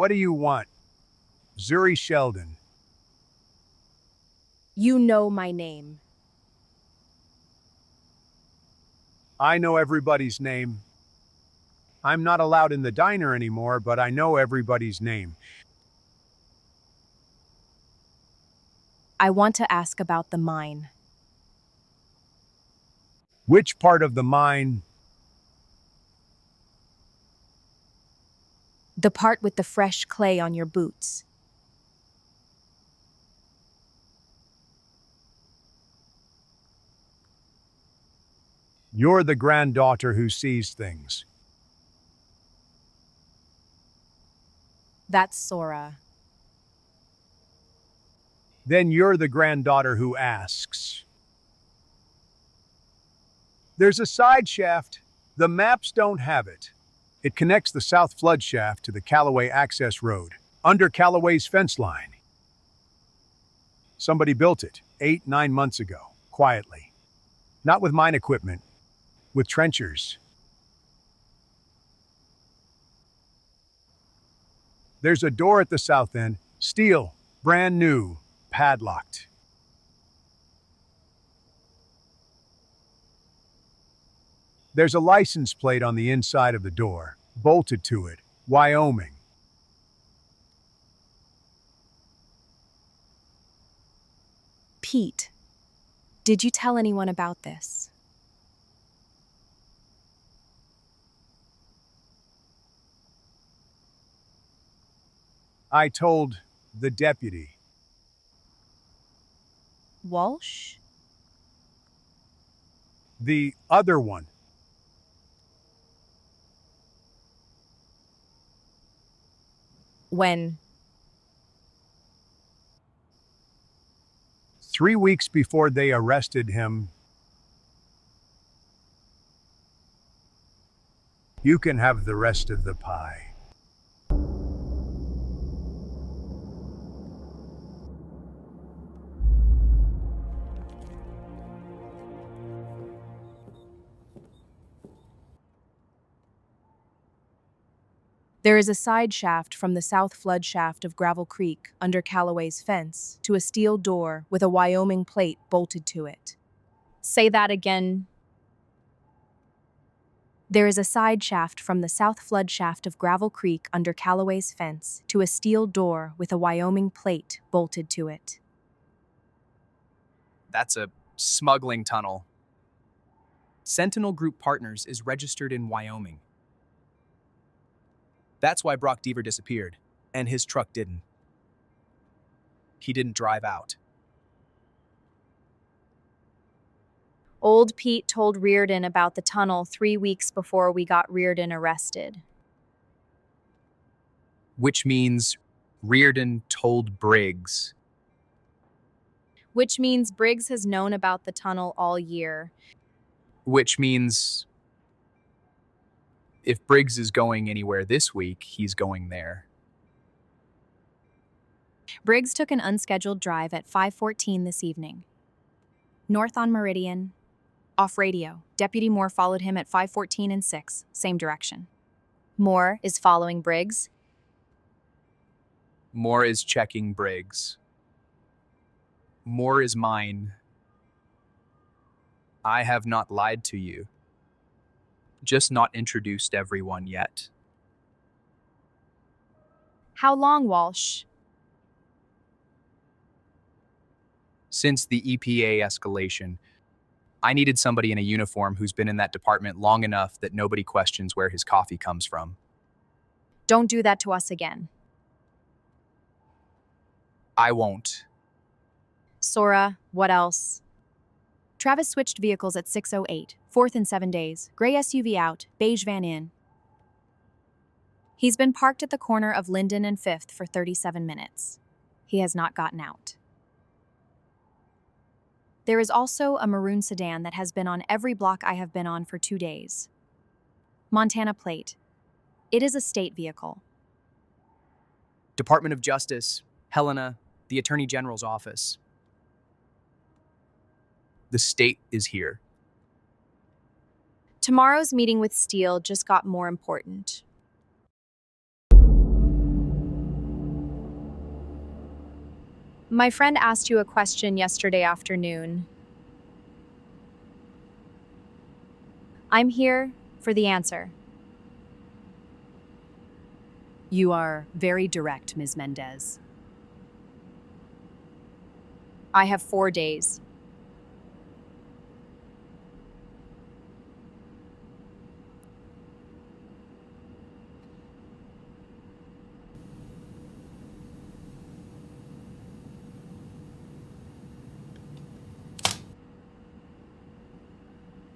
What do you want? Zuri Sheldon. You know my name. I know everybody's name. I'm not allowed in the diner anymore, but I know everybody's name. I want to ask about the mine. Which part of the mine? The part with the fresh clay on your boots. You're the granddaughter who sees things. That's Sora. Then you're the granddaughter who asks. There's a side shaft. The maps don't have it. It connects the South Flood Shaft to the Callaway Access Road, under Callaway's fence line. Somebody built it 8-9 months ago, quietly. Not with mine equipment, with trenchers. There's a door at the south end, steel, brand new, padlocked. There's a license plate on the inside of the door, bolted to it, Wyoming. Pete, did you tell anyone about this? I told the deputy. Walsh? The other one. When? 3 weeks before they arrested him. You can have the rest of the pie. There is a side shaft from the South Flood Shaft of Gravel Creek under Callaway's fence to a steel door with a Wyoming plate bolted to it. Say that again. There is a side shaft from the South Flood Shaft of Gravel Creek under Callaway's fence to a steel door with a Wyoming plate bolted to it. That's a smuggling tunnel. Sentinel Group Partners is registered in Wyoming. That's why Brock Deaver disappeared, and his truck didn't. He didn't drive out. Old Pete told Reardon about the tunnel 3 weeks before we got Reardon arrested. Which means Reardon told Briggs. Which means Briggs has known about the tunnel all year. Which means if Briggs is going anywhere this week, he's going there. Briggs took an unscheduled drive at 5:14 this evening. North on Meridian. Off radio. Deputy Moore followed him at 5:14 and 6, same direction. Moore is following Briggs. Moore is checking Briggs. Moore is mine. I have not lied to you. Just not introduced everyone yet. How long, Walsh? Since the EPA escalation, I needed somebody in a uniform who's been in that department long enough that nobody questions where his coffee comes from. Don't do that to us again. I won't. Sora, what else? Travis switched vehicles at 6:08, 4th in 7 days, gray SUV out, beige van in. He's been parked at the corner of Linden and 5th for 37 minutes. He has not gotten out. There is also a maroon sedan that has been on every block I have been on for 2 days. Montana plate. It is a state vehicle. Department of Justice, Helena, the Attorney General's office. The state is here. Tomorrow's meeting with Steele just got more important. My friend asked you a question yesterday afternoon. I'm here for the answer. You are very direct, Ms. Mendez. I have 4 days.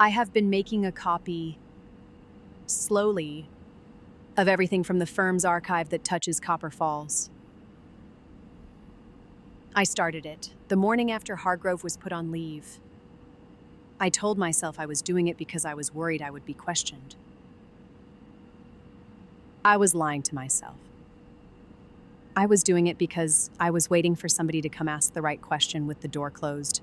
I have been making a copy, slowly, of everything from the firm's archive that touches Copper Falls. I started it the morning after Hargrove was put on leave. I told myself I was doing it because I was worried I would be questioned. I was lying to myself. I was doing it because I was waiting for somebody to come ask the right question with the door closed.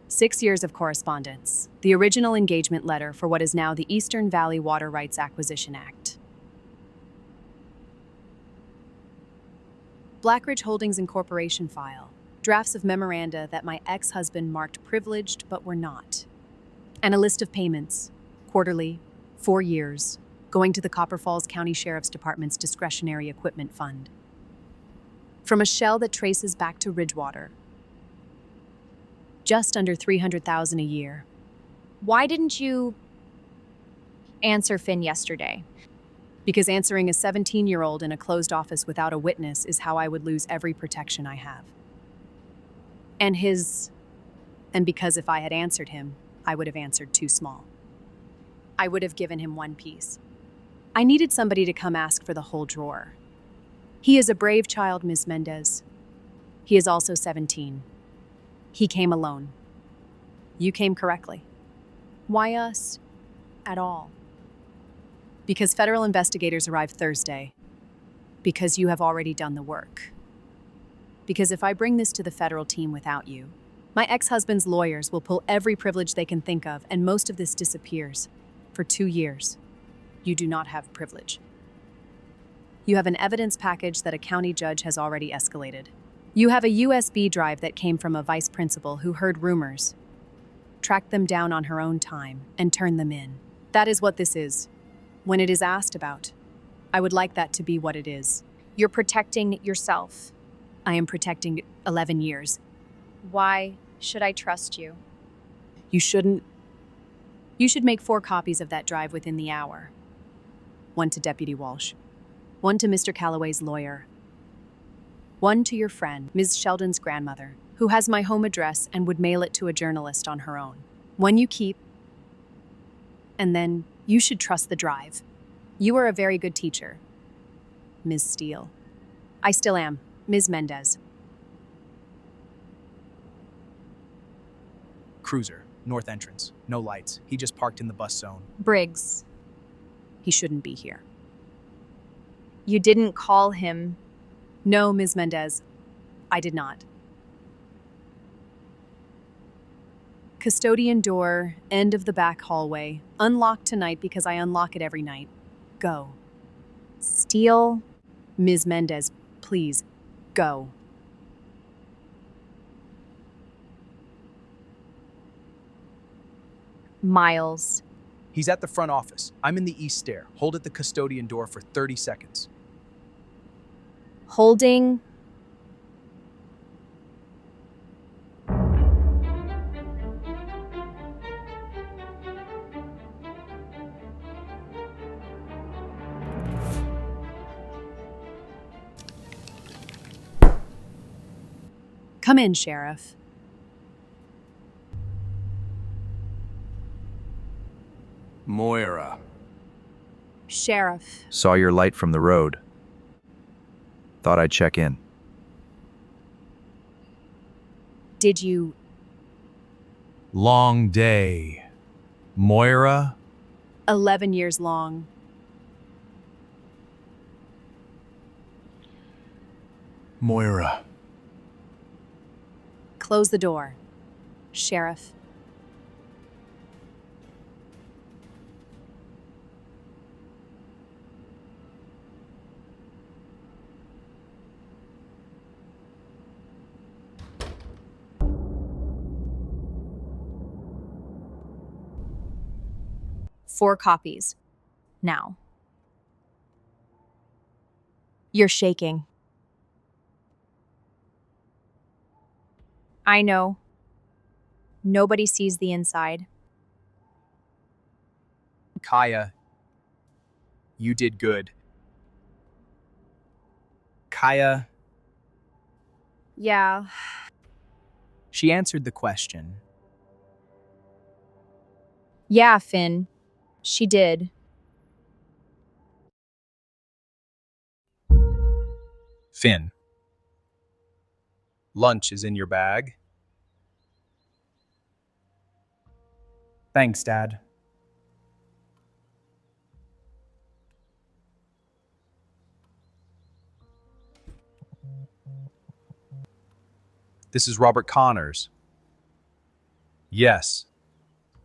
6 years of correspondence, the original engagement letter for what is now the Eastern Valley Water Rights Acquisition Act. Blackridge Holdings Incorporation file, drafts of memoranda that my ex-husband marked privileged but were not. And a list of payments, quarterly, 4 years, going to the Copper Falls County Sheriff's Department's discretionary equipment fund. From a shell that traces back to Ridgewater, just under $300,000 a year. Why didn't you answer Finn yesterday? Because answering a 17-year-old in a closed office without a witness is how I would lose every protection I have. And because if I had answered him, I would have answered too small. I would have given him one piece. I needed somebody to come ask for the whole drawer. He is a brave child, Ms. Mendez. He is also 17. He came alone. You came correctly. Why us at all? Because federal investigators arrived Thursday. Because you have already done the work. Because if I bring this to the federal team without you, my ex-husband's lawyers will pull every privilege they can think of, and most of this disappears. For 2 years, you do not have privilege. You have an evidence package that a county judge has already escalated. You have a USB drive that came from a vice principal who heard rumors, tracked them down on her own time, and turned them in. That is what this is. When it is asked about, I would like that to be what it is. You're protecting yourself. I am protecting 11 years. Why should I trust you? You shouldn't. You should make 4 copies of that drive within the hour. 1 to Deputy Walsh. 1 to Mr. Calloway's lawyer. 1 to your friend, Ms. Sheldon's grandmother, who has my home address and would mail it to a journalist on her own. 1 you keep, and then you should trust the drive. You are a very good teacher, Ms. Steele. I still am, Ms. Mendez. Cruiser, north entrance, no lights. He just parked in the bus zone. Briggs, He shouldn't be here. you didn't call him. No, Ms. Mendez, I did not. Custodian door, end of the back hallway. Unlocked tonight because I unlock it every night. Go. Steele, Ms. Mendez, please, go. Miles, He's at the front office. I'm in the east stair. Hold at the custodian door for 30 seconds. holding. Come in, Sheriff. Moira. Sheriff. Saw your light from the road. Thought I'd check in. Did you... Long day. Moira? 11 years long. Moira. Close the door. Sheriff. 4 copies. Now. You're shaking. I know. Nobody sees the inside. Kaia, you did good. Kaia, Yeah. she answered the question. Yeah, Finn. She did. Finn, lunch is in your bag. Thanks, Dad. This is Robert Connors. Yes,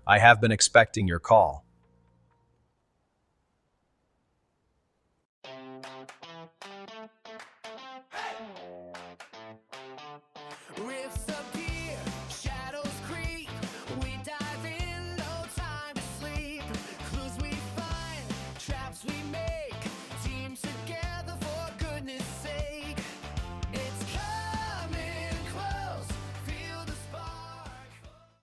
I have been expecting your call.